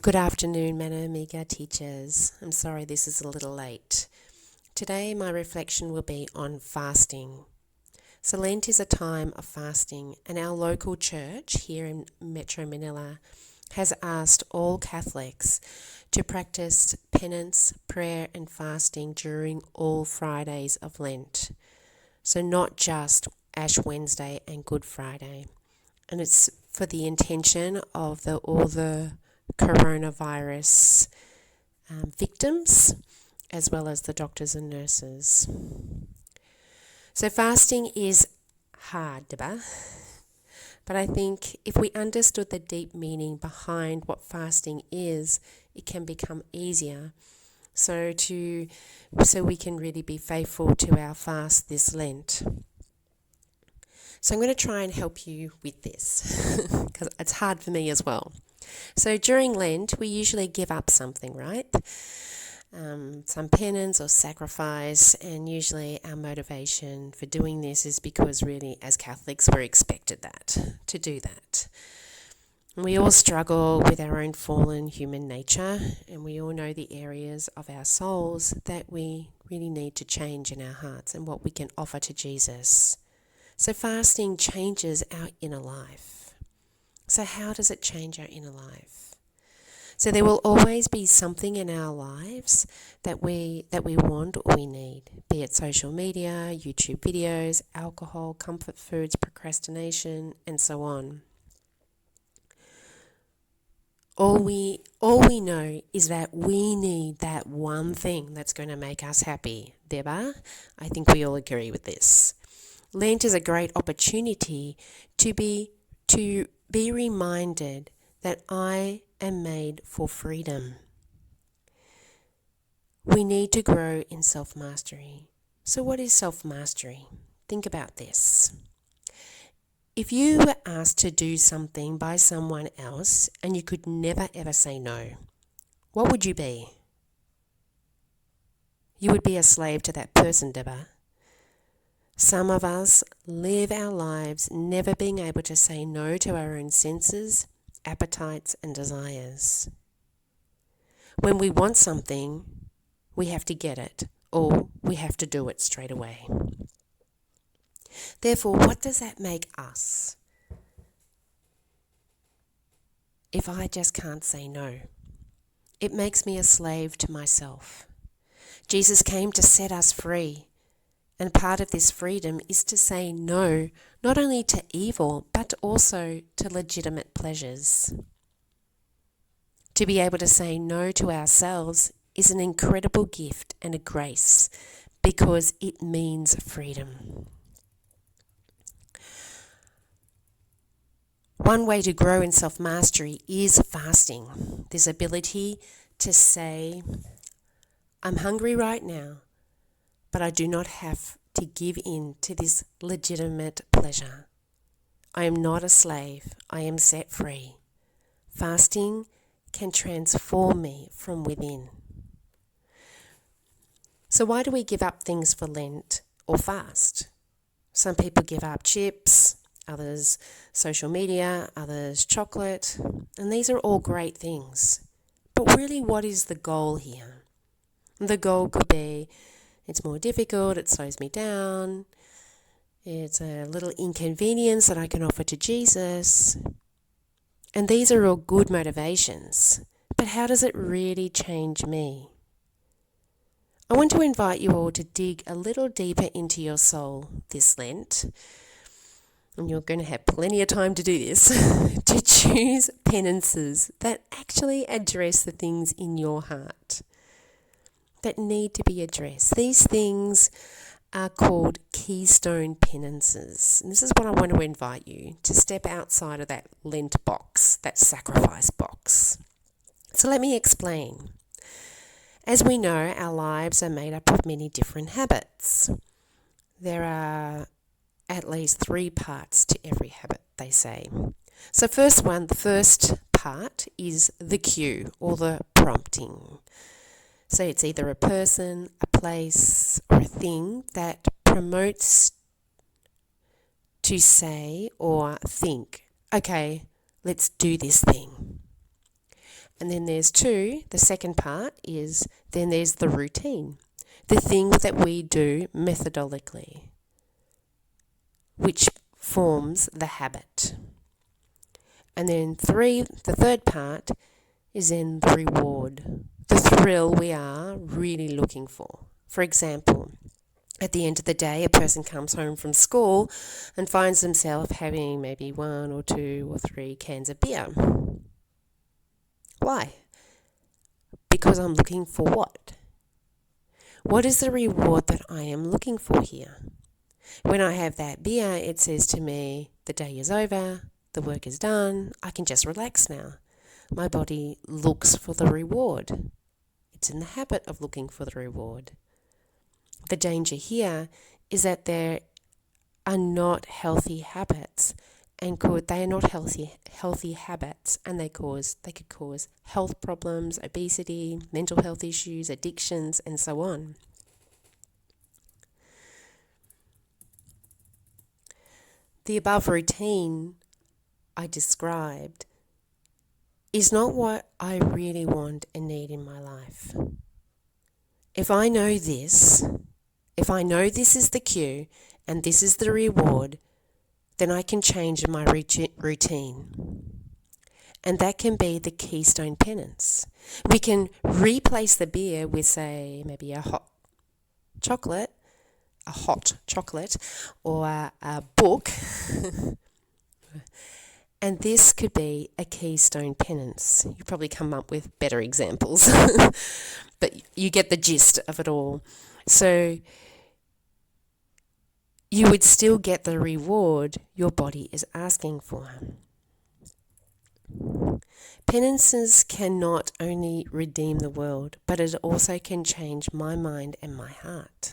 Good afternoon, Mano, Amiga teachers. I'm sorry this is a little late. Today my reflection will be on fasting. So Lent is a time of fasting, and our local church here in Metro Manila has asked all Catholics to practice penance, prayer and fasting during all Fridays of Lent. So not just Ash Wednesday and Good Friday. And it's for the intention of all the coronavirus victims, as well as the doctors and nurses. So fasting is hard, diba? But I think if we understood the deep meaning behind what fasting is, it can become easier. So we can really be faithful to our fast this Lent. So I'm going to try and help you with this because it's hard for me as well. So during Lent, we usually give up something, right? Some penance or sacrifice, and usually our motivation for doing this is because really, as Catholics, we're expected to do that. We all struggle with our own fallen human nature, and we all know the areas of our souls that we really need to change in our hearts and what we can offer to Jesus. So fasting changes our inner life. So how does it change our inner life? So there will always be something in our lives that we want or we need, be it social media, YouTube videos, alcohol, comfort foods, procrastination, and so on. All we know is that we need that one thing that's going to make us happy. Deba, I think we all agree with this. Lent is a great opportunity to be reminded that I am made for freedom. We need to grow in self-mastery. So what is self-mastery? Think about this. If you were asked to do something by someone else and you could never ever say no, what would you be? You would be a slave to that person, Deba. Some of us live our lives never being able to say no to our own senses, appetites and desires. When we want something, we have to get it, or we have to do it straight away. Therefore, what does that make us? If I just can't say no, it makes me a slave to myself. Jesus came to set us free. And part of this freedom is to say no, not only to evil, but also to legitimate pleasures. To be able to say no to ourselves is an incredible gift and a grace because it means freedom. One way to grow in self-mastery is fasting. This ability to say, I'm hungry right now, but I do not have to give in to this legitimate pleasure. I am not a slave. I am set free. Fasting can transform me from within. So why do we give up things for Lent or fast? Some people give up chips, others social media, others chocolate, and these are all great things. But really, what is the goal here? The goal could be, it's more difficult, it slows me down, it's a little inconvenience that I can offer to Jesus. And these are all good motivations. But how does it really change me? I want to invite you all to dig a little deeper into your soul this Lent. And you're going to have plenty of time to do this, to choose penances that actually address the things in your heart that need to be addressed. These things are called keystone penances. And this is what I want to invite you to step outside of that Lent box, that sacrifice box. So let me explain. As we know, our lives are made up of many different habits. There are at least 3 parts to every habit, they say. So the first part is the cue or the prompting. So it's either a person, a place, or a thing that promotes to say or think, okay, let's do this thing. And then there's two. The second part is then there's the routine, the thing that we do methodically, which forms the habit. And then the third part is in the reward, the thrill we are really looking for. For example, at the end of the day, a person comes home from school and finds themselves having maybe 1 or 2 or 3 cans of beer. Why? Because I'm looking for what? What is the reward that I am looking for here? When I have that beer, it says to me, the day is over, the work is done, I can just relax now. My body looks for the reward. It's in the habit of looking for the reward. The danger here is that there are not healthy habits, and they are not healthy habits, and they could cause health problems, obesity, mental health issues, addictions, and so on. The above routine I described is not what I really want and need in my life. If I know this is the cue and this is the reward, then I can change my routine. And that can be the keystone penance. We can replace the beer with, say, maybe a hot chocolate, or a book. And this could be a keystone penance. You probably come up with better examples, but you get the gist of it all. So you would still get the reward your body is asking for. Penances can not only redeem the world, but it also can change my mind and my heart.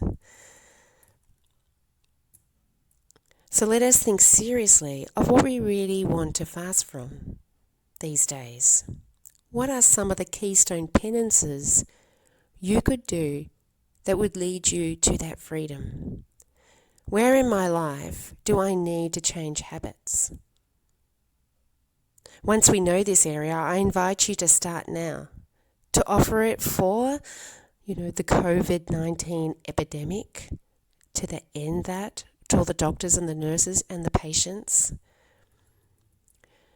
So let us think seriously of what we really want to fast from these days. What are some of the keystone penances you could do that would lead you to that freedom? Where in my life do I need to change habits? Once we know this area, I invite you to start now, to offer it for, the COVID-19 epidemic, to end that, to all the doctors and the nurses and the patients,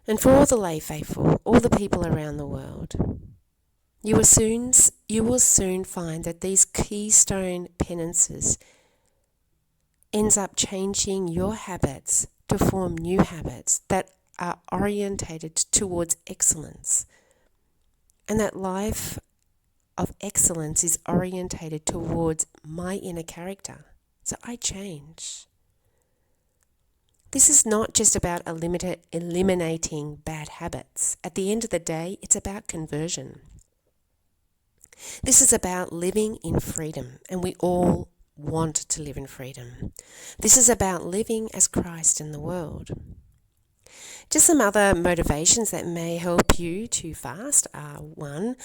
and for all the lay faithful, all the people around the world. You will soon find that these keystone penances ends up changing your habits to form new habits that are orientated towards excellence. And that life of excellence is orientated towards my inner character. So I change. This is not just about eliminating bad habits. At the end of the day, it's about conversion. This is about living in freedom, and we all want to live in freedom. This is about living as Christ in the world. Just some other motivations that may help you to fast are: 1,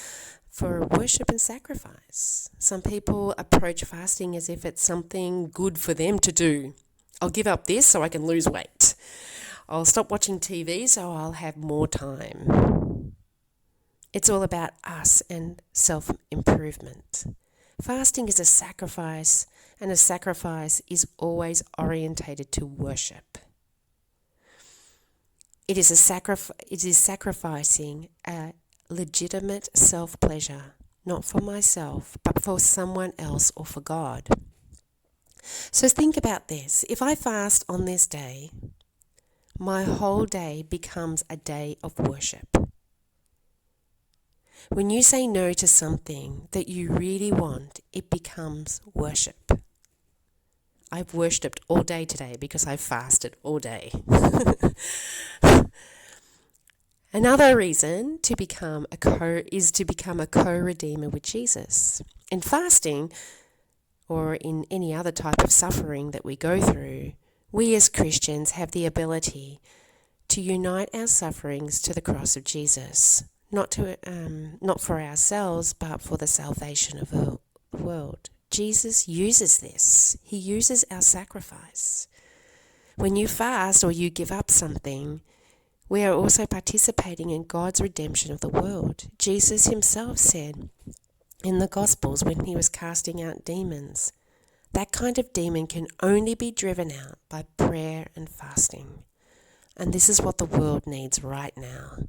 for worship and sacrifice. Some people approach fasting as if it's something good for them to do. I'll give up this so I can lose weight. I'll stop watching TV so I'll have more time. It's all about us and self-improvement. Fasting is a sacrifice, and a sacrifice is always orientated to worship. It is sacrificing a legitimate self-pleasure, not for myself, but for someone else or for God. So think about this. If I fast on this day, my whole day becomes a day of worship. When you say no to something that you really want, it becomes worship. I've worshipped all day today because I've fasted all day. Another reason to become a co-redeemer with Jesus. In fasting, or in any other type of suffering that we go through, we as Christians have the ability to unite our sufferings to the cross of Jesus, not for ourselves, but for the salvation of the world. Jesus uses this. He uses our sacrifice. When you fast or you give up something, We are also participating in God's redemption of the world. Jesus himself said in the Gospels when he was casting out demons, that kind of demon can only be driven out by prayer and fasting. And this is what the world needs right now.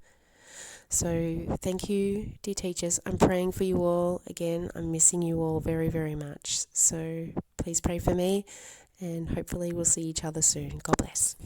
So thank you, dear teachers. I'm praying for you all. Again, I'm missing you all very, very much. So please pray for me, and hopefully we'll see each other soon. God bless.